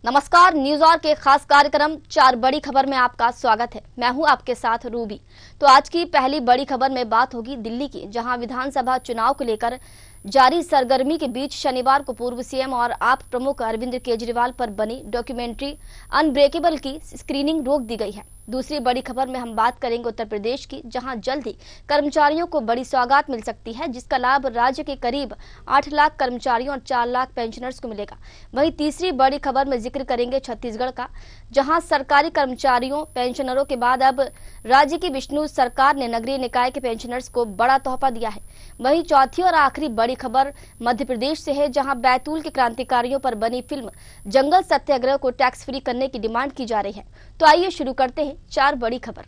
नमस्कार, न्यूज और के खास कार्यक्रम चार बड़ी खबर में आपका स्वागत है। मैं हूं आपके साथ रूबी। तो आज की पहली बड़ी खबर में बात होगी दिल्ली की, जहां विधानसभा चुनाव को लेकर जारी सरगर्मी के बीच शनिवार को पूर्व सीएम और आप प्रमुख अरविंद केजरीवाल पर बनी डॉक्यूमेंट्री अनब्रेकेबल की स्क्रीनिंग रोक दी गई है। दूसरी बड़ी खबर में हम बात करेंगे उत्तर प्रदेश की, जहां जल्द ही कर्मचारियों को बड़ी सौगात मिल सकती है, जिसका लाभ राज्य के करीब 8 लाख कर्मचारियों और 4 लाख पेंशनर्स को मिलेगा। वहीं तीसरी बड़ी खबर में जिक्र करेंगे छत्तीसगढ़ का, जहां सरकारी कर्मचारियों पेंशनरों के बाद अब राज्य की विष्णु सरकार ने नगरीय निकाय के पेंशनर्स को बड़ा तोहफा दिया है। वहीं चौथी और आखिरी बड़ी खबर मध्य प्रदेश से है, जहां बैतूल के क्रांतिकारियों पर बनी फिल्म जंगल सत्याग्रह को टैक्स फ्री करने की डिमांड की जा रही है। तो आइए शुरू करते हैं चार बड़ी खबर।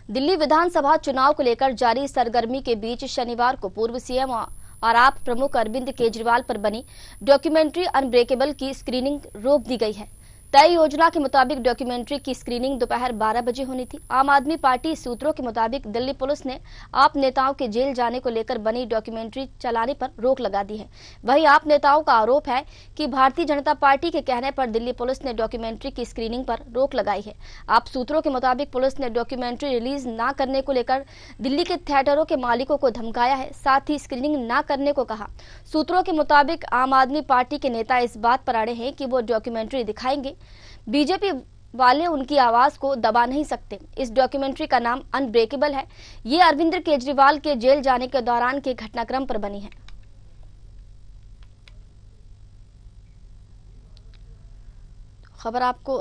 दिल्ली विधानसभा चुनाव को लेकर जारी सरगर्मी के बीच शनिवार को पूर्व सीएम और आप प्रमुख अरविंद केजरीवाल पर बनी डॉक्यूमेंट्री अनब्रेकेबल की स्क्रीनिंग रोक दी गई है। तय योजना के मुताबिक डॉक्यूमेंट्री की स्क्रीनिंग दोपहर 12 बजे होनी थी। आम आदमी पार्टी सूत्रों के मुताबिक दिल्ली पुलिस ने आप नेताओं के जेल जाने को लेकर बनी डॉक्यूमेंट्री चलाने पर रोक लगा दी है। वहीं आप नेताओं का आरोप है कि भारतीय जनता पार्टी के कहने पर दिल्ली पुलिस ने डॉक्यूमेंट्री की स्क्रीनिंग पर रोक लगाई है। आप सूत्रों के मुताबिक पुलिस ने डॉक्यूमेंट्री रिलीज न करने को लेकर दिल्ली के थिएटरों के मालिकों को धमकाया है, साथ ही स्क्रीनिंग न करने को कहा। सूत्रों के मुताबिक आम आदमी पार्टी के नेता इस बात पर अड़े हैं कि वो डॉक्यूमेंट्री दिखाएंगे। बीजेपी वाले उनकी आवाज को दबा नहीं सकते। इस डॉक्यूमेंट्री का नाम अनब्रेकेबल है। ये अरविंद केजरीवाल के जेल जाने के दौरान के घटनाक्रम पर बनी है। खबर आपको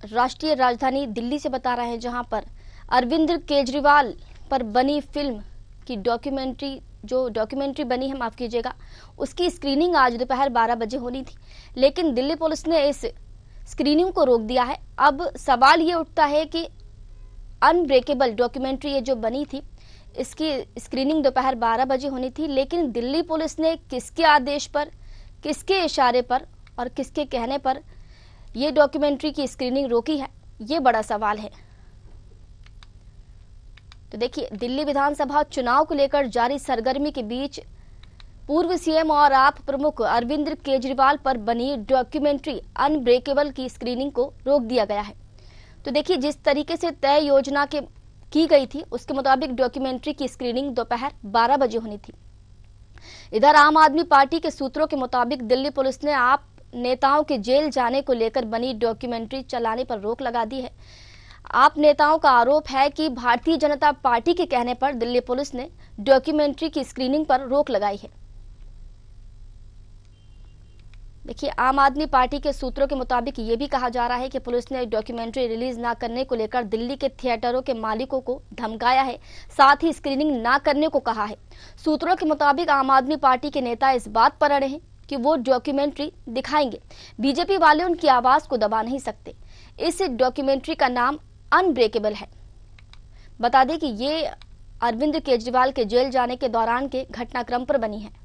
राष्ट्रीय राजधानी दिल्ली से बता रहे हैं, जहां पर अरविंद केजरीवाल पर बनी फिल्म की डॉक्यूमेंट्री बनी है, माफ कीजिएगा, उसकी स्क्रीनिंग आज दोपहर 12 बजे होनी थी, लेकिन दिल्ली पुलिस ने इस स्क्रीनिंग को रोक दिया है। अब सवाल ये उठता है कि अनब्रेकेबल डॉक्यूमेंट्री ये जो बनी थी, इसकी स्क्रीनिंग दोपहर 12 बजे होनी थी, लेकिन दिल्ली पुलिस ने किसके आदेश पर, किसके इशारे पर और किसके कहने पर ये डॉक्यूमेंट्री की स्क्रीनिंग रोकी है, ये बड़ा सवाल है। तो देखिए, दिल्ली विधानसभा चुनाव को लेकर जारी सरगर्मी के बीच पूर्व सीएम और आप प्रमुख अरविंद केजरीवाल पर बनी डॉक्यूमेंट्री अनब्रेकेबल की स्क्रीनिंग को रोक दिया गया है। तो देखिए, जिस तरीके से तय योजना की गई थी, उसके मुताबिक डॉक्यूमेंट्री की स्क्रीनिंग दोपहर 12 बजे होनी थी। इधर आम आदमी पार्टी के सूत्रों के मुताबिक दिल्ली पुलिस ने आप नेताओं के जेल जाने को लेकर बनी डॉक्यूमेंट्री चलाने पर रोक लगा दी है। आप नेताओं का आरोप है कि भारतीय जनता पार्टी के कहने पर दिल्ली पुलिस ने डॉक्यूमेंट्री की स्क्रीनिंग पर रोक लगाई है। देखिए, आम आदमी पार्टी के सूत्रों के मुताबिक ये भी कहा जा रहा है कि पुलिस ने डॉक्यूमेंट्री रिलीज न करने को लेकर दिल्ली के थिएटरों के मालिकों को धमकाया है, साथ ही स्क्रीनिंग न करने को कहा है। सूत्रों के मुताबिक आम आदमी पार्टी के नेता इस बात पर अड़े हैं कि वो डॉक्यूमेंट्री दिखाएंगे। बीजेपी वाले उनकी आवाज को दबा नहीं सकते। इस डॉक्यूमेंट्री का नाम अनब्रेकेबल है। बता दें कि ये अरविंद केजरीवाल के जेल जाने के दौरान के घटनाक्रम पर बनी है।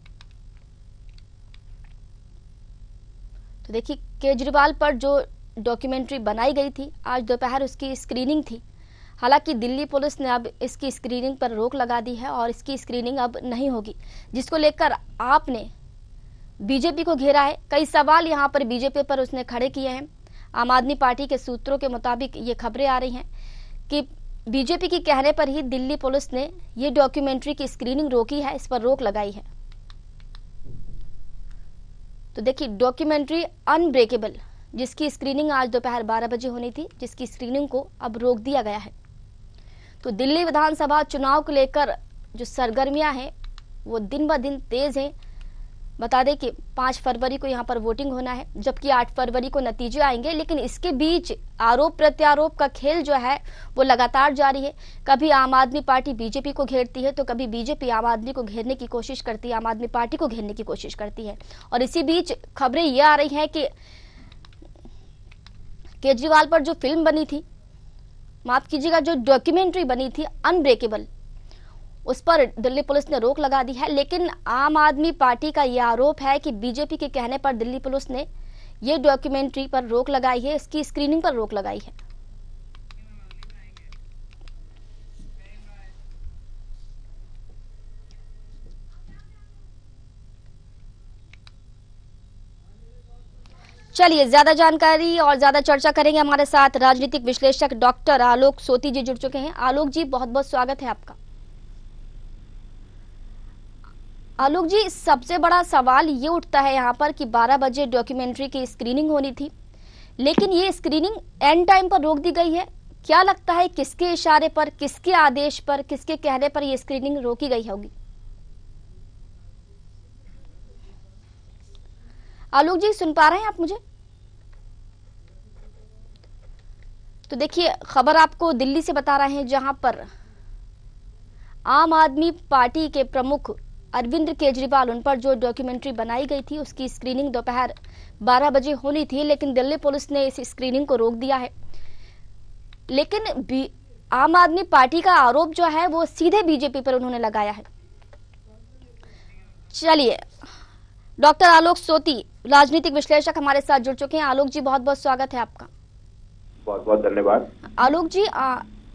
तो देखिए, केजरीवाल पर जो डॉक्यूमेंट्री बनाई गई थी, आज दोपहर उसकी स्क्रीनिंग थी। हालांकि दिल्ली पुलिस ने अब इसकी स्क्रीनिंग पर रोक लगा दी है और इसकी स्क्रीनिंग अब नहीं होगी, जिसको लेकर आपने बीजेपी को घेरा है। कई सवाल यहां पर बीजेपी पर उसने खड़े किए हैं। आम आदमी पार्टी के सूत्रों के मुताबिक ये खबरें आ रही हैं कि बीजेपी के कहने पर ही दिल्ली पुलिस ने ये डॉक्यूमेंट्री की स्क्रीनिंग रोकी है, इस पर रोक लगाई है। तो देखिए, डॉक्यूमेंट्री अनब्रेकेबल, जिसकी स्क्रीनिंग आज दोपहर 12 बजे होनी थी, जिसकी स्क्रीनिंग को अब रोक दिया गया है। तो दिल्ली विधानसभा चुनाव को लेकर जो सरगर्मियां हैं वो दिन ब दिन तेज हैं। बता दें कि 5 फरवरी को यहाँ पर वोटिंग होना है, जबकि 8 फरवरी को नतीजे आएंगे, लेकिन इसके बीच आरोप प्रत्यारोप का खेल जो है वो लगातार जारी है। कभी आम आदमी पार्टी बीजेपी को घेरती है, तो कभी बीजेपी आम आदमी को घेरने की कोशिश करती है, आम आदमी पार्टी को घेरने की कोशिश करती है। और इसी बीच खबरें ये आ रही हैं कि केजरीवाल पर जो फिल्म बनी थी, माफ कीजिएगा, जो डॉक्यूमेंट्री बनी थी अनब्रेकेबल, उस पर दिल्ली पुलिस ने रोक लगा दी है। लेकिन आम आदमी पार्टी का यह आरोप है कि बीजेपी के कहने पर दिल्ली पुलिस ने ये डॉक्यूमेंट्री पर रोक लगाई है, इसकी स्क्रीनिंग पर रोक लगाई है। चलिए, ज्यादा जानकारी और ज्यादा चर्चा करेंगे। हमारे साथ राजनीतिक विश्लेषक डॉक्टर आलोक सोती जी जुड़ चुके हैं। आलोक जी, बहुत बहुत स्वागत है आपका। आलोक जी, सबसे बड़ा सवाल ये उठता है यहाँ पर कि 12 बजे डॉक्यूमेंट्री की स्क्रीनिंग होनी थी, लेकिन ये स्क्रीनिंग एंड टाइम पर रोक दी गई है। क्या लगता है किसके इशारे पर, किसके आदेश पर, किसके कहने पर ये स्क्रीनिंग रोकी गई होगी? आलोक जी, सुन पा रहे हैं आप मुझे? तो देखिए, खबर आपको दिल्ली से बता रहे हैं, जहां पर आम आदमी पार्टी के प्रमुख अरविंद केजरीवाल, उन पर जो डॉक्यूमेंट्री बनाई गई थी उसकी स्क्रीनिंग दोपहर 12 बजे होनी थी, लेकिन दिल्ली पुलिस ने इस स्क्रीनिंग को रोक दिया है। लेकिन आम आदमी पार्टी का आरोप जो है वो सीधे बीजेपी पर उन्होंने लगाया है। चलिए, डॉक्टर आलोक सोती, राजनीतिक विश्लेषक, हमारे साथ जुड़ चुके हैं। आलोक जी, बहुत बहुत स्वागत है आपका। बहुत बहुत धन्यवाद। आलोक जी,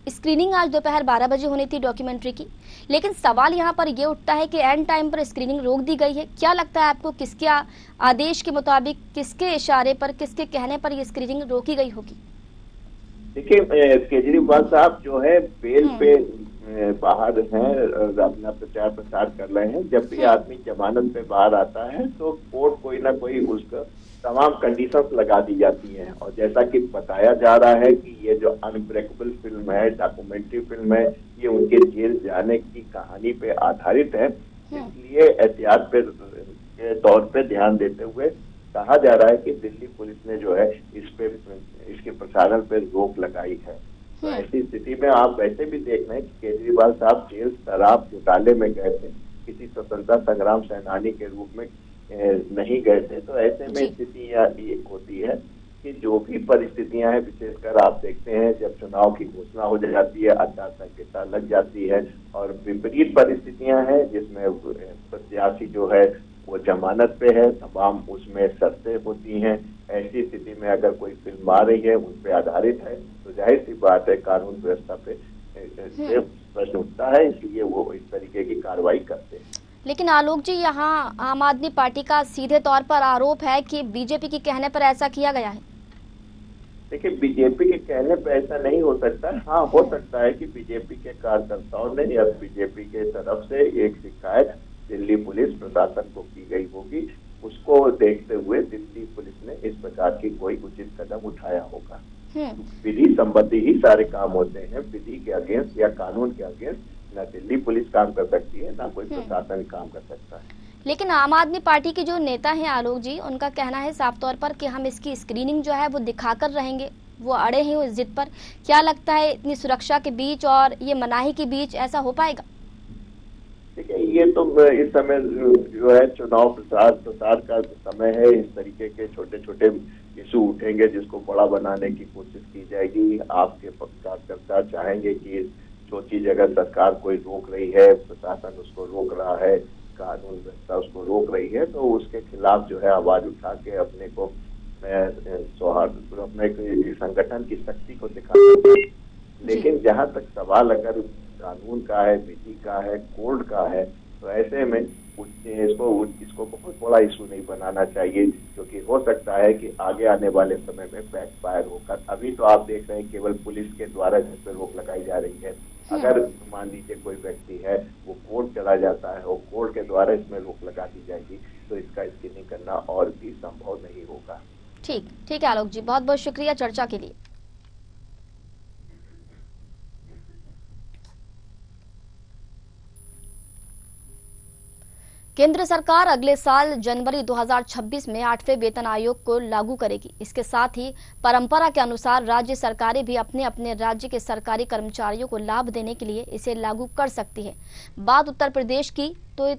स्क्रीनिंग आज दोपहर 12 बजे होनी थी डॉक्यूमेंट्री की, लेकिन सवाल यहाँ पर यह उठता है कि एंड टाइम पर स्क्रीनिंग रोक दी गई है। क्या लगता है आपको, किसके आदेश के मुताबिक, किसके इशारे पर, किसके कहने पर यह स्क्रीनिंग रोकी गई होगी? देखिए, केजरीवाल साहब जो है बेल पे बाहर हैं, अपना प्रचार प्रसार कर रहे हैं। जब भी आदमी जमानत पे बाहर आता है तो कोर्ट कोई ना कोई उसका तमाम कंडीशंस लगा दी जाती हैं, और जैसा कि बताया जा रहा है कि ये जो अनब्रेकेबल फिल्म है, डॉक्यूमेंट्री फिल्म है, ये उनके जेल जाने की कहानी पे आधारित है। इसलिए एहतियात के तौर पे ध्यान देते हुए कहा जा रहा है कि दिल्ली पुलिस ने जो है इसके प्रसारण पे रोक लगाई है। तो ऐसी स्थिति में आप वैसे भी देख रहे हैं कि केजरीवाल साहब जेल शराब घोटाले में गए थे, किसी स्वतंत्रता संग्राम सेनानी के रूप में नहीं गए थे। तो ऐसे में स्थिति ये होती है कि जो भी परिस्थितियां हैं, विशेषकर आप देखते हैं जब चुनाव की घोषणा हो जाती है, आचार संहिता लग जाती है, और विपरीत परिस्थितियां हैं जिसमें प्रत्याशी जो है वो जमानत पे है, तमाम उसमें शर्तें होती हैं। ऐसी स्थिति में अगर कोई फिल्म आ रही है, उन पे आधारित है, तो जाहिर सी बात है कानून व्यवस्था पे प्रश्न उठता है, इसलिए वो इस तरीके की कार्रवाई करते हैं। लेकिन आलोक जी, यहाँ आम आदमी पार्टी का सीधे तौर पर आरोप है कि बीजेपी के कहने पर ऐसा किया गया है। देखिए, बीजेपी के कहने पर ऐसा नहीं हो सकता। हाँ, हो सकता है कि बीजेपी के कार्यकर्ताओं ने या बीजेपी के तरफ से एक शिकायत दिल्ली पुलिस प्रशासन को की गई होगी, उसको देखते हुए दिल्ली पुलिस ने इस प्रकार की कोई उचित कदम उठाया होगा। विधि संबंधी ही सारे काम होते हैं, विधि के अगेंस्ट या कानून के अगेंस्ट ना दिल्ली पुलिस काम कर सकती है, ना कोई प्रशासन काम कर सकता है। लेकिन आम आदमी पार्टी के जो नेता हैं आलोक जी, उनका कहना है साफ तौर पर कि हम इसकी स्क्रीनिंग जो है वो दिखाकर रहेंगे। वो अड़े हैं उस जिद पर। क्या लगता है, इतनी सुरक्षा के बीच और ये मनाही के बीच ऐसा हो पाएगा? देखिए, ये तो इस समय जो है चुनाव प्रचार का समय है। इस तरीके के छोटे छोटे इशू उठेंगे जिसको बड़ा बनाने की कोशिश की जाएगी। आपके कार्यकर्ता चाहेंगे कि छोटी जगह सरकार कोई रोक रही है, प्रशासन उसको रोक रहा है, कानून व्यवस्था उसको रोक रही है, तो उसके खिलाफ जो है आवाज उठा के अपने को सौहार्द, अपने संगठन की शक्ति को दिखाना। लेकिन जहां तक सवाल अगर कानून का है, विधि का है, कोर्ट का है, तो ऐसे में इसको बहुत बड़ा इशू नहीं बनाना चाहिए, क्योंकि हो सकता है कि आगे आने वाले समय में बैकफायर होकर। अभी तो आप देख रहे हैं केवल पुलिस के द्वारा जिस पर रोक लगाई जा रही है। अगर मान लीजिए कोई व्यक्ति है वो कोर्ट चला जाता है और कोर्ट के द्वारा इसमें रोक लगा दी जाएगी, तो इसका स्क्रीनिंग करना और भी संभव नहीं होगा। ठीक है आलोक जी, बहुत बहुत शुक्रिया चर्चा के लिए। केंद्र सरकार अगले साल जनवरी 2026 में 8वें वेतन आयोग को लागू करेगी। इसके साथ ही परंपरा के अनुसार राज्य सरकारें भी अपने अपने राज्य के सरकारी कर्मचारियों को लाभ देने के लिए इसे लागू कर सकती है। बात उत्तर प्रदेश की, तो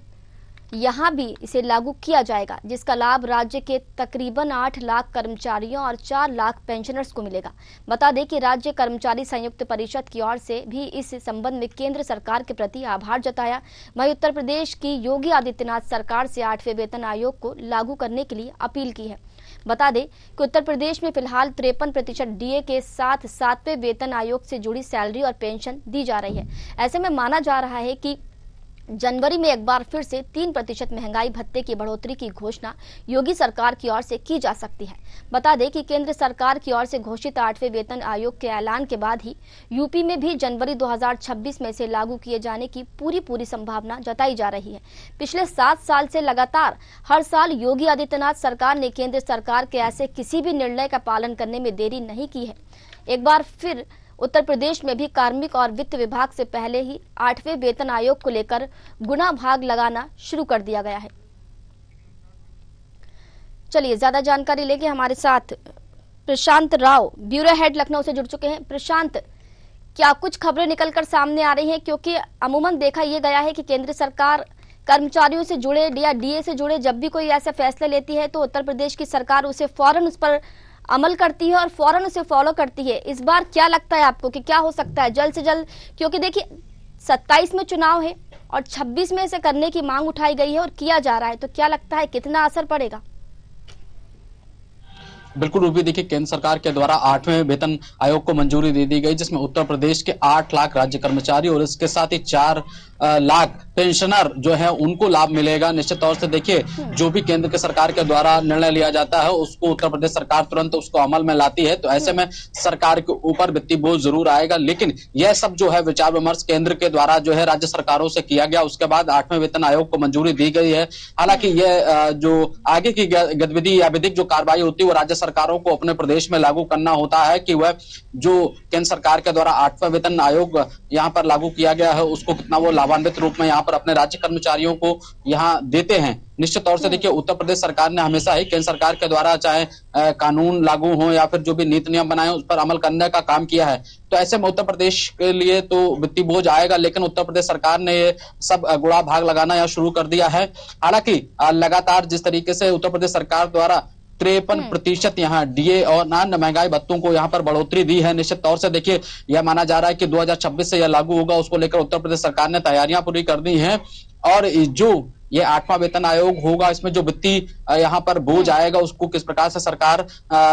यहां भी इसे लागू किया जाएगा, जिसका लाभ राज्य के तकरीबन 8 लाख कर्मचारियों और 4 लाख पेंशनर्स को मिलेगा। बता दें कि राज्य कर्मचारी संयुक्त परिषद की ओर से भी इस संबंध में केंद्र सरकार के प्रति आभार जताया। वहीं उत्तर प्रदेश की योगी आदित्यनाथ सरकार से 8वें वेतन आयोग को लागू करने के लिए अपील की है। बता दें कि उत्तर प्रदेश में फिलहाल 53% डीए के साथ 7वें वेतन आयोग से जुड़ी सैलरी और पेंशन दी जा रही है। ऐसे में माना जा रहा है कि जनवरी में एक बार फिर से 3% महंगाई भत्ते की बढ़ोतरी की घोषणा योगी सरकार की ओर से की जा सकती है। बता दें कि केंद्र सरकार की ओर से घोषित 8वें वेतन आयोग के ऐलान के बाद ही यूपी में भी जनवरी 2026 में से लागू किए जाने की पूरी संभावना जताई जा रही है। पिछले 7 साल से लगातार हर साल योगी आदित्यनाथ सरकार ने केंद्र सरकार के ऐसे किसी भी निर्णय का पालन करने में देरी नहीं की है। एक बार फिर उत्तर प्रदेश में भी कार्मिक और वित्त विभाग से पहले ही 8वें वेतन आयोग को लेकर गुना भाग लगाना शुरू कर दिया गया है। चलिए ज्यादा जानकारी लेके हमारे साथ प्रशांत राव ब्यूरो हेड लखनऊ से जुड़ चुके हैं। प्रशांत, क्या कुछ खबरें निकलकर सामने आ रही हैं? क्योंकि अमूमन देखा यह गया है कि केंद्र सरकार कर्मचारियों से जुड़े या डीए से जुड़े जब भी कोई ऐसे फैसले लेती है तो उत्तर प्रदेश की सरकार उसे फौरन उस पर अमल करती है और फौरन उसे फॉलो करती है। इस बार क्या लगता है आपको कि क्या हो सकता है जल्द से जल्द? क्योंकि देखिए 27 में चुनाव है और 26 में इसे करने की मांग उठाई गई है और किया जा रहा है, तो क्या लगता है कितना असर पड़ेगा? बिल्कुल रूबी, देखिए केंद्र सरकार के द्वारा 8वें वेतन आयोग को मंजूरी दे दी गई, जिसमें उत्तर प्रदेश के 8 लाख राज्य कर्मचारी और इसके साथ ही 4 लाख पेंशनर जो है उनको लाभ मिलेगा। निश्चित तौर से देखिए जो भी केंद्र के सरकार के द्वारा निर्णय लिया जाता है उसको उत्तर प्रदेश सरकार तुरंत उसको अमल में लाती है, तो ऐसे में सरकार के ऊपर वित्तीय बोझ जरूर आएगा। लेकिन यह सब जो है विचार विमर्श केंद्र के द्वारा जो है राज्य सरकारों से किया गया, उसके बाद 8वें वेतन आयोग को मंजूरी दी गई है। हालांकि यह जो आगे की गतिविधि या विधिक जो कार्रवाई होती है वो राज्य सरकारों को अपने प्रदेश में लागू करना होता है कि वह जो केंद्र सरकार के द्वारा 8वां वेतन आयोग यहाँ पर लागू किया गया है उसको कितना वो लाभान्वित रूप में यहाँ पर अपने राज्य कर्मचारियों को यहाँ देते हैं। निश्चित तौर से देखिए उत्तर प्रदेश सरकार ने हमेशा ही केंद्र सरकार के द्वारा चाहे कानून लागू हो या फिर जो भी नीति नियम बनाए उस पर अमल करने का काम किया है, तो ऐसे में उत्तर प्रदेश के लिए तो वित्तीय बोझ आएगा। लेकिन उत्तर प्रदेश सरकार ने ये सब गुणा भाग लगाना यहाँ शुरू कर दिया है। हालांकि लगातार जिस तरीके से उत्तर प्रदेश सरकार द्वारा 53% यहाँ डीए और अन्य महंगाई भत्तों को यहाँ पर बढ़ोतरी दी है, निश्चित तौर से देखिए यह माना जा रहा है कि 2026 से यह लागू होगा, उसको लेकर उत्तर प्रदेश सरकार ने तैयारियां पूरी कर दी हैं। और जो ये 8वां वेतन आयोग होगा इसमें जो वित्तीय यहाँ पर बोझ आएगा उसको किस प्रकार से सरकार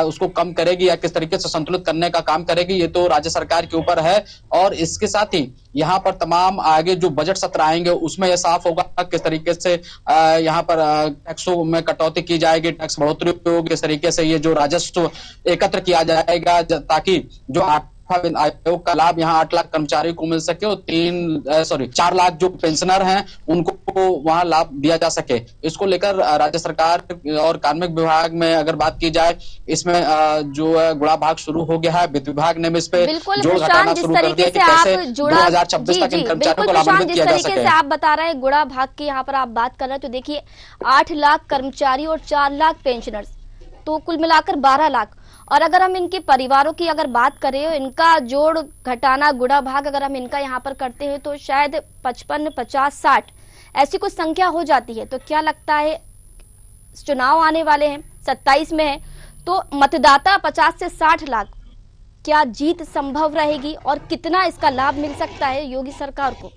उसको कम करेगी या किस तरीके से संतुलित करने का काम करेगी, ये तो राज्य सरकार के ऊपर है। और इसके साथ ही यहाँ पर तमाम आगे जो बजट सत्र आएंगे उसमें यह साफ होगा किस तरीके से यहाँ पर टैक्सों में कटौती की जाएगी, टैक्स बढ़ोतरी होगी, किस तरीके से ये जो राजस्व एकत्र किया जाएगा ताकि जो आयोग का लाभ यहाँ 8 लाख कर्मचारियों को मिल सके और 4 लाख जो पेंशनर हैं उनको वहां लाभ दिया जा सके। इसको लेकर राज्य सरकार और कार्मिक विभाग में अगर बात की जाए इसमें जो गुणा भाग शुरू हो गया है। वित्त विभाग ने इस पे जोड़ घटाना शुरू कर दिया कि कैसे 2026 तक इन कर्मचारियों को लाभान्वित किया जा सके। आप बता रहे हैं गुणा भाग की यहाँ पर आप बात कर रहे हैं, तो देखिए 8 लाख कर्मचारी और 4 लाख पेंशनर्स, तो कुल मिलाकर 12 लाख। और अगर हम इनके परिवारों की अगर बात करें, इनका जोड़ घटाना गुणा भाग अगर हम इनका यहाँ पर करते हैं तो शायद 55, 50, 60 ऐसी कुछ संख्या हो जाती है। तो क्या लगता है चुनाव आने वाले हैं 27 में है तो मतदाता 50 से 60 लाख, क्या जीत संभव रहेगी और कितना इसका लाभ मिल सकता है योगी सरकार को?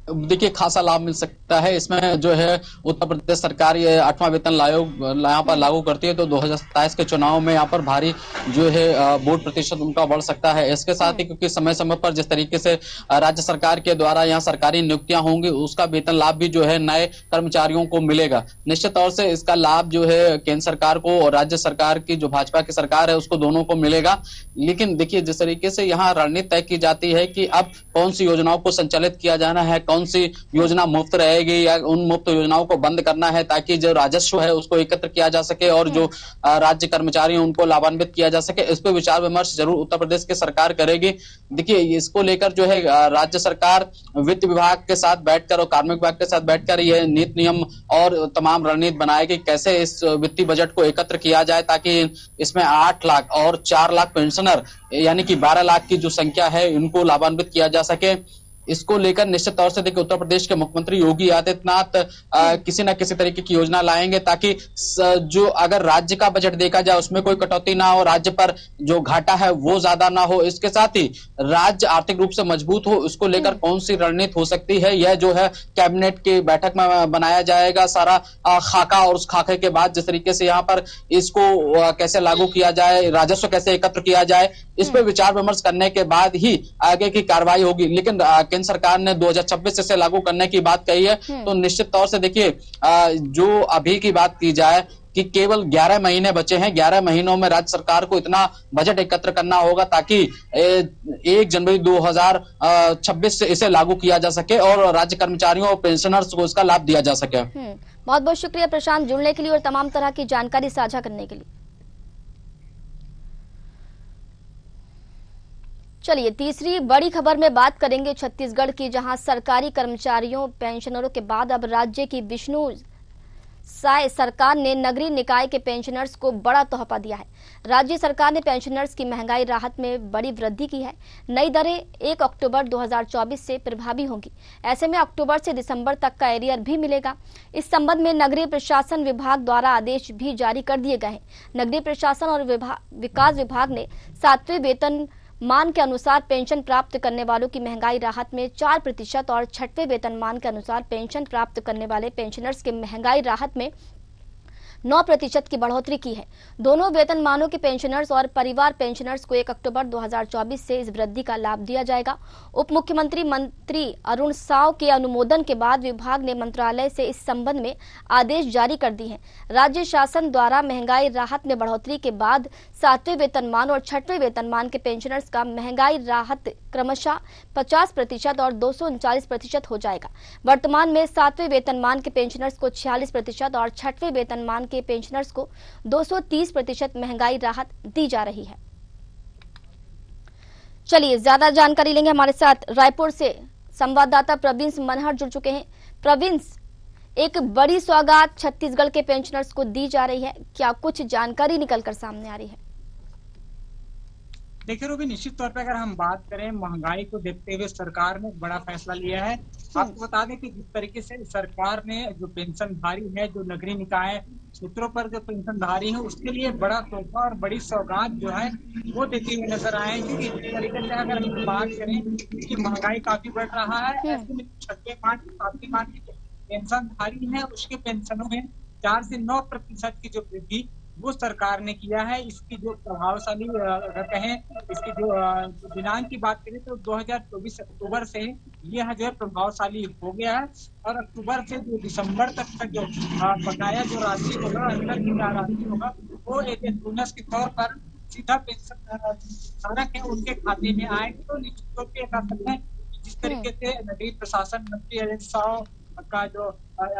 देखिए खासा लाभ मिल सकता है इसमें। जो है उत्तर प्रदेश सरकार ये 8वां वेतन आयोग यहाँ पर लागू करती है तो 2027 के चुनाव में यहाँ पर भारी जो है वोट प्रतिशत उनका बढ़ सकता है। इसके साथ ही क्योंकि समय समय पर जिस तरीके से राज्य सरकार के द्वारा यहाँ सरकारी नियुक्तियां होंगी उसका वेतन लाभ भी जो है नए कर्मचारियों को मिलेगा। निश्चित तौर से इसका लाभ जो है केंद्र सरकार को और राज्य सरकार की जो भाजपा की सरकार है उसको दोनों को मिलेगा। लेकिन देखिए जिस तरीके से यहाँ रणनीति तय की जाती है कि अब कौन सी योजनाओं को संचालित किया जाना है, कौन सी योजना मुफ्त रहेगी या उन मुफ्त योजनाओं को बंद करना है ताकि जो राजस्व है उसको एकत्र किया जा सके और जो राज्य कर्मचारी हैं उनको लाभान्वित किया जा सके, इस पर विचार विमर्श जरूर उत्तर प्रदेश की सरकार करेगी। देखिए इसको लेकर जो है राज्य सरकार वित्त विभाग के साथ बैठकर और कार्मिक विभाग के साथ बैठकर यह नीति नियम और तमाम रणनीति बनाएगी कैसे इस वित्तीय बजट को एकत्र किया जाए ताकि इसमें 8 लाख और 4 लाख पेंशनर यानी कि 12 लाख की जो संख्या है इनको लाभान्वित किया जा सके। इसको लेकर निश्चित तौर से देखिए उत्तर प्रदेश के मुख्यमंत्री योगी आदित्यनाथ किसी न किसी तरीके की योजना लाएंगे, ताकि जो अगर राज्य का बजट देखा जाए उसमें कोई कटौती ना हो, राज्य पर जो घाटा है वो ज्यादा ना हो। इसके साथ ही राज्य आर्थिक रूप से मजबूत हो, उसको लेकर कौन सी रणनीति हो सकती है, यह जो है कैबिनेट की बैठक में बनाया जाएगा। सारा खाका और उस खाके के बाद जिस तरीके से यहाँ पर इसको कैसे लागू किया जाए, राजस्व कैसे एकत्र किया जाए, इस पर विचार विमर्श करने के बाद ही आगे की कार्रवाई होगी। लेकिन केंद्र सरकार ने 2026 से लागू करने की बात कही है, तो निश्चित तौर से देखिए जो अभी की बात की जाए कि केवल 11 महीने बचे हैं, 11 महीनों में राज्य सरकार को इतना बजट एकत्र करना होगा ताकि 1 जनवरी 2026 से इसे लागू किया जा सके और राज्य कर्मचारियों और पेंशनर्स को इसका लाभ दिया जा सके। बहुत बहुत शुक्रिया प्रशांत, जुड़ने के लिए और तमाम तरह की जानकारी साझा करने के लिए। चलिए तीसरी बड़ी खबर में बात करेंगे छत्तीसगढ़ की, जहां सरकारी कर्मचारियों पेंशनरों के बाद अब राज्य की विष्णु साय सरकार ने नगरीय निकाय के पेंशनर्स को बड़ा तोहफा दिया है। राज्य सरकार ने पेंशनर्स की महंगाई राहत में बड़ी वृद्धि की है। नई दरें 1 अक्टूबर 2024 से प्रभावी होंगी। ऐसे में अक्टूबर से दिसंबर तक का एरियर भी मिलेगा। इस संबंध में नगरीय प्रशासन विभाग द्वारा आदेश भी जारी कर दिए गए हैं। नगरीय प्रशासन और विकास विभाग ने 7वें वेतन मान के अनुसार पेंशन प्राप्त करने वालों की महंगाई राहत में 4% और 6वें वेतनमान के अनुसार पेंशन प्राप्त करने वाले पेंशनर्स के महंगाई राहत में 9% की बढ़ोतरी की है। दोनों वेतनमानों के पेंशनर्स और परिवार पेंशनर्स को 1 अक्टूबर 2024 से इस वृद्धि का लाभ दिया जाएगा। उप मुख्यमंत्री मंत्री अरुण साव के अनुमोदन के बाद विभाग ने मंत्रालय से इस संबंध में आदेश जारी कर दिए हैं। राज्य शासन द्वारा महंगाई राहत में बढ़ोतरी के बाद 7वें वेतनमान और 6वें वेतनमान के पेंशनर्स का महंगाई राहत क्रमशः 50% और 239% हो जाएगा। वर्तमान में 7वें वेतनमान के पेंशनर्स को 46% और 6वें वेतनमान के पेंशनर्स को 230% महंगाई राहत दी जा रही है। चलिए ज्यादा जानकारी लेंगे, हमारे साथ रायपुर से संवाददाता प्रवीण मनहर जुड़ चुके हैं। प्रवीण, एक बड़ी सौगात छत्तीसगढ़ के पेंशनर्स को दी जा रही है, क्या कुछ जानकारी निकलकर सामने आ रही है? देखिए रूबी, निश्चित तौर पे अगर हम बात करें महंगाई को देखते हुए सरकार ने बड़ा फैसला लिया है। आपको बता दें कि जिस तरीके से सरकार ने जो पेंशनधारी है, जो नगरीय निकाय क्षेत्रों पर जो पेंशनधारी है, उसके लिए बड़ा तोहफा और बड़ी सौगात जो है वो देती हुई नजर आए। क्योंकि इस तरीके से अगर हम बात करें कि महंगाई काफी बढ़ रहा है, ऐसे में 6वें मान 7वें मान की पेंशनधारी है उसके पेंशनों में 4 से 9% की जो वृद्धि वो सरकार ने किया है। इसकी जो प्रभावशाली अगर कहें, इसकी जो दिनांक की बात करें तो 2024 अक्टूबर से यह जो है प्रभावशाली हो गया है और अक्टूबर से जो दिसंबर तक का जो बकाया जो राशि होगा, अंतर राशि होगा, वो एक बोनस के तौर पर सीधा पेंशन धारक है उनके खाते में आएगी। तो निश्चित तौर पर कह सकते हैं जिस तरीके से नगरीय प्रशासन मंत्री अरुण साव का जो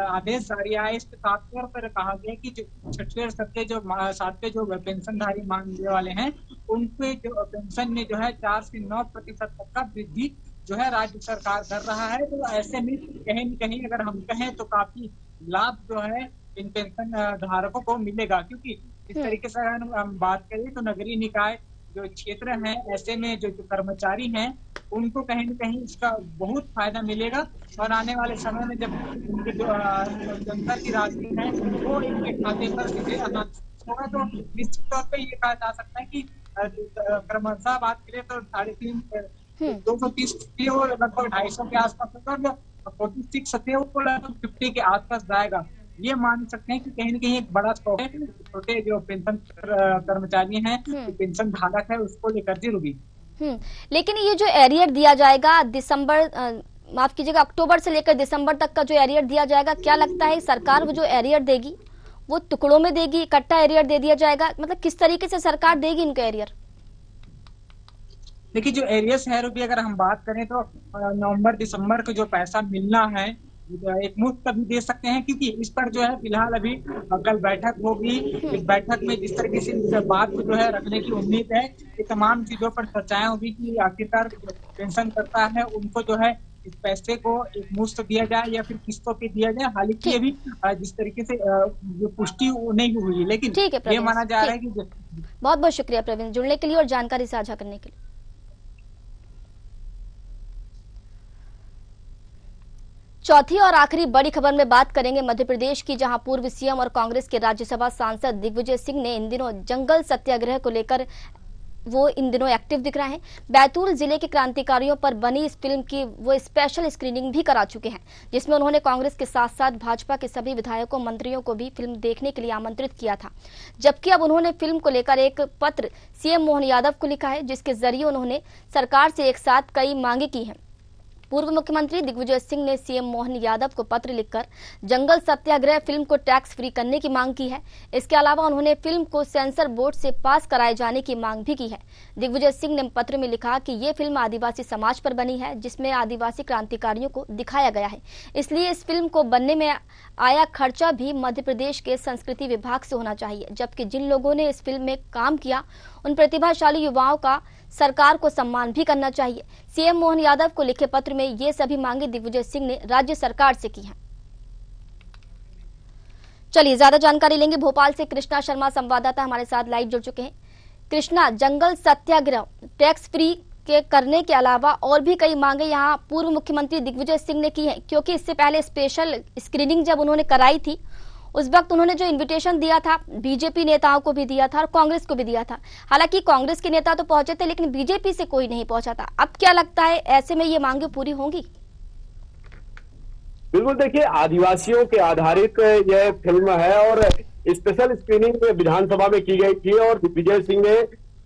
आदेश जारी आया, इसके साफ तौर पर कहा गया कि जो 6वें 7वें जो पेंशनधारी मांगने वाले हैं उनके जो पेंशन में जो है 4 से 9% तक का वृद्धि जो है राज्य सरकार कर रहा है। तो ऐसे में कहीं न कहीं अगर हम कहें तो काफी लाभ जो है इन पेंशन धारकों को मिलेगा। क्योंकि इस तरीके से अगर हम बात करें तो नगरीय निकाय जो क्षेत्र है, ऐसे में जो कर्मचारी हैं उनको कहीं न कहीं इसका बहुत फायदा मिलेगा और आने वाले समय में जब उनकी जो जनता की राशि है वो इनके खाते पर सीधे होगा, तो निश्चित तौर पे ये कहा जा सकता है कि क्रमशः बात करें तो 350 230 और लगभग 250 के आसपास होगा, जो 46 वो लगभग 50 के आसपास जाएगा। ये मान सकते हैं कि कहीं न कहीं एक बड़ा स्टॉक है छोटे जो पेंशन कर्मचारी हैं, पेंशन धारक है, उसको लेकर जी रूबी। लेकिन ये जो एरियर दिया जाएगा माफ कीजिएगा, अक्टूबर से लेकर दिसंबर तक का जो एरियर दिया जाएगा, क्या लगता है सरकार वो जो एरियर देगी वो टुकड़ों में देगी, इकट्ठा एरियर दे दिया जाएगा? मतलब किस तरीके से सरकार देगी इनको एरियर? देखिए जो एरियर्स है रूबी, अगर हम बात करें तो नवंबर दिसंबर को जो पैसा मिलना है एक मुफ्त भी दे सकते हैं। क्योंकि इस पर जो है फिलहाल अभी कल बैठक होगी। इस बैठक में जिस तरीके से इस बात को जो है रखने की उम्मीद है, ये तमाम चीजों पर चर्चाएं होगी कि आखिरकार पेंशन करता है उनको जो है इस पैसे को एक मुफ्त दिया जाए या फिर किस्तों पे दिया जाए। हालांकि ये भी जिस तरीके से जो पुष्टि नहीं हुई, लेकिन ये माना जा रहा है कि बहुत बहुत शुक्रिया प्रवीण, जुड़ने के लिए और जानकारी साझा करने के लिए। चौथी और आखिरी बड़ी खबर में बात करेंगे मध्य प्रदेश की, जहां पूर्व सीएम और कांग्रेस के राज्यसभा सांसद दिग्विजय सिंह ने इन दिनों जंगल सत्याग्रह को लेकर वो इन दिनों एक्टिव दिख रहे हैं। बैतूल जिले के क्रांतिकारियों पर बनी इस फिल्म की वो स्पेशल स्क्रीनिंग भी करा चुके हैं, जिसमें उन्होंने कांग्रेस के साथ साथ भाजपा के सभी विधायकों मंत्रियों को भी फिल्म देखने के लिए आमंत्रित किया था। जबकि अब उन्होंने फिल्म को लेकर एक पत्र सीएम मोहन यादव को लिखा है, जिसके जरिए उन्होंने सरकार से एक साथ कई मांगे की हैं। पूर्व मुख्यमंत्री दिग्विजय सिंह ने सीएम मोहन यादव को पत्र लिखकर जंगल सत्याग्रह फिल्म को टैक्स फ्री करने की मांग की है। इसके अलावा उन्होंने फिल्म को सेंसर बोर्ड से पास कराए जाने की मांग भी की है। दिग्विजय सिंह ने पत्र में लिखा कि ये फिल्म आदिवासी समाज पर बनी है, जिसमें आदिवासी क्रांतिकारियों को दिखाया गया है। इसलिए इस फिल्म को बनने में आया खर्चा भी मध्य प्रदेश के संस्कृति विभाग से होना चाहिए। जबकि जिन लोगों ने इस फिल्म में काम किया उन प्रतिभाशाली युवाओं का सरकार को सम्मान भी करना चाहिए। सीएम मोहन यादव को लिखे पत्र में ये सभी मांगे दिग्विजय सिंह ने राज्य सरकार से की हैं। चलिए ज्यादा जानकारी लेंगे। भोपाल से कृष्णा शर्मा संवाददाता हमारे साथ लाइव जुड़ चुके हैं। कृष्णा, जंगल सत्याग्रह टैक्स फ्री के करने के अलावा और भी कई मांगे यहाँ पूर्व मुख्यमंत्री दिग्विजय सिंह ने की हैं, क्योंकि इससे पहले स्पेशल स्क्रीनिंग जब उन्होंने कराई थी उस वक्त उन्होंने जो इनविटेशन दिया था बीजेपी नेताओं को भी दिया था और कांग्रेस को भी दिया था। हालांकि कांग्रेस के नेता तो पहुंचे थे, लेकिन बीजेपी से कोई नहीं पहुंचा था। अब क्या लगता है, ऐसे में ये मांगे पूरी होंगी? बिल्कुल, देखिए, आदिवासियों के आधारित यह फिल्म है और स्पेशल स्क्रीनिंग विधानसभा में की गई थी और दिग्विजय सिंह ने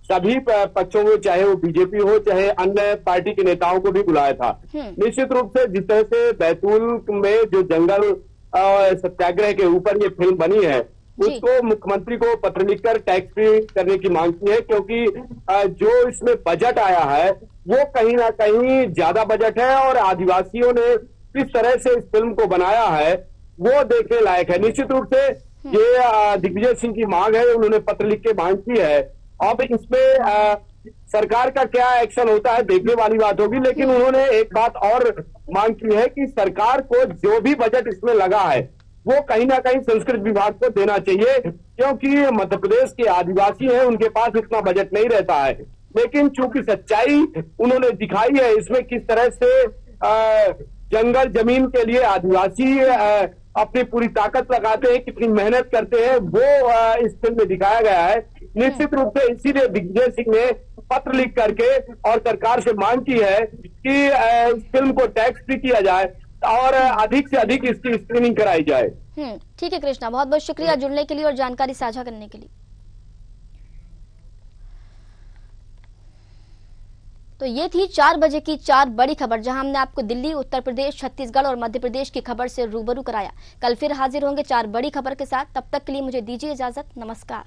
सभी पक्षों में, चाहे वो बीजेपी हो चाहे अन्य पार्टी के नेताओं को भी बुलाया था। निश्चित रूप से जिस तरह से बैतूल में जो जंगल सत्याग्रह के ऊपर ये फिल्म बनी है, उसको मुख्यमंत्री को पत्र लिखकर टैक्स फ्री करने की मांग की है, क्योंकि जो इसमें बजट आया है वो कहीं ना कहीं ज्यादा बजट है और आदिवासियों ने किस तरह से इस फिल्म को बनाया है वो देखने लायक है। निश्चित रूप से ये दिग्विजय सिंह की मांग है, उन्होंने पत्र लिख के मांग की है। अब इसमें सरकार का क्या एक्शन होता है देखने वाली बात होगी, लेकिन उन्होंने एक बात और मांग की है कि सरकार को जो भी बजट इसमें लगा है वो कहीं ना कहीं संस्कृति विभाग को देना चाहिए, क्योंकि मध्य प्रदेश के आदिवासी हैं, उनके पास इतना बजट नहीं रहता है। लेकिन चूंकि सच्चाई उन्होंने दिखाई है इसमें, किस तरह से जंगल जमीन के लिए आदिवासी अपनी पूरी ताकत लगाते हैं, कितनी मेहनत करते हैं, वो इस फिल्म में दिखाया गया है। निश्चित रूप से इसीलिए दिग्विजय सिंह ने पत्र लिख करके और सरकार से मांग की है कि इस फिल्म को टैक्स फ्री किया जाए और अधिक से अधिक इसकी स्क्रीनिंग कराई जाए। ठीक है कृष्णा, बहुत बहुत शुक्रिया जुड़ने के लिए और जानकारी साझा करने के लिए। तो ये थी 4 बजे की 4 बड़ी खबर, जहां हमने आपको दिल्ली, उत्तर प्रदेश, छत्तीसगढ़ और मध्य प्रदेश की खबर से रूबरू कराया। कल फिर हाजिर होंगे 4 बड़ी खबर के साथ। तब तक के लिए मुझे दीजिए इजाजत। नमस्कार।